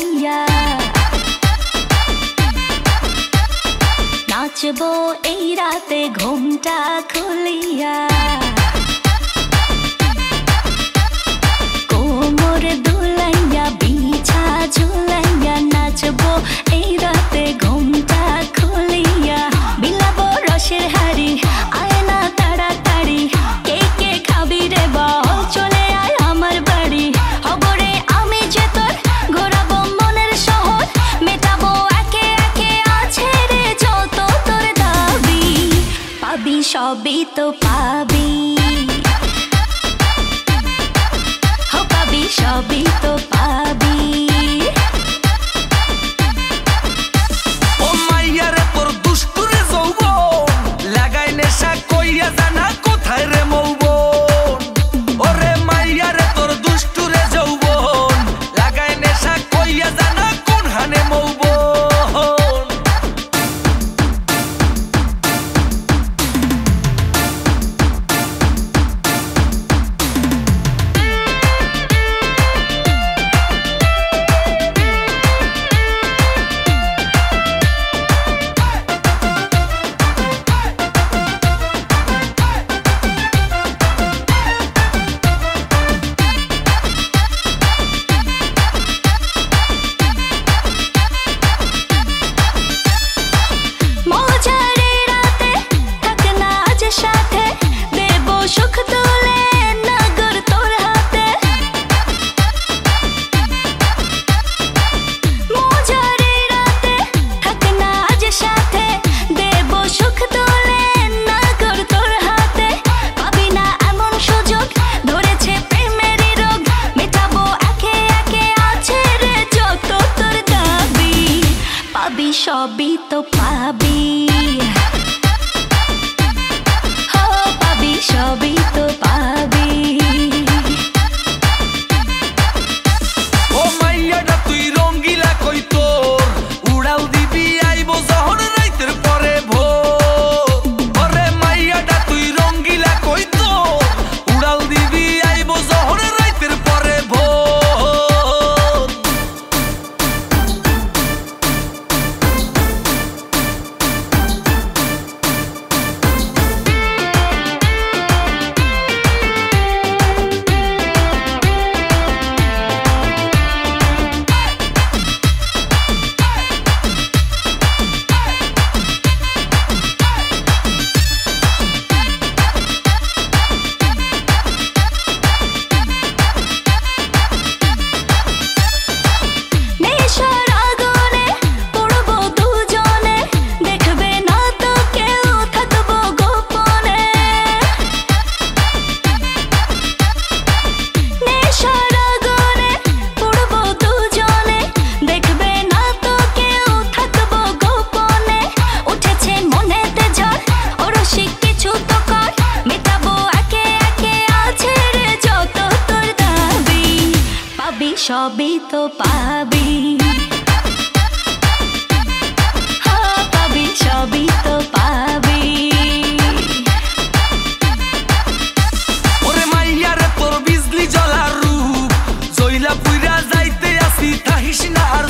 ঝুলাইয়া নাচবো এই রাতে ঘুমটা খুলিয়া কোমর দুলাইয়া বিছা ঝুলাইয়া নাচবো এই রাতে ঘুমটা খুলিয়া বিলাবো রসের হাড়ি আয় না তাড়াতাড়ি কে কে খাবি রে বল চলে আয় আমার বাড়ি হবরে আমি যে তোর ঘোরাবো মনের শহর মেটাবো একে একে আছে রে যত তোর দাবি পাবি সবই তো পাবি সবই তো পাবি ও মাইয়া রে তোর দুষ্টুরে যৌবন লাগাই নেশা কইয়া জানা কোথায় রে মৌবন ওরে মাইয়া রে তোর দুষ্টুরে যৌবন লাগাই নেশা কইয়া জানা কোন হানে মৌবন সবই তো পাবি হো পাবি সবই তো পাবি ও মাইয়াটা তুই রঙ্গিলা কই তোর উড়াল দিবি আইবো যখন রাইতের পরে ভোর ওরে মাইয়াটা তুই রঙ্গিলা কই তোর উড়াল দিবি আইবো যখন রাইতের পরে ভোর সবই তো পাবি হো পাবি সবই তো পাবি ওরে মাইয়া রে তোর বিজলি জ্বলার রূপ জইলা পুইরা যাইতে আসি থাকিস না আর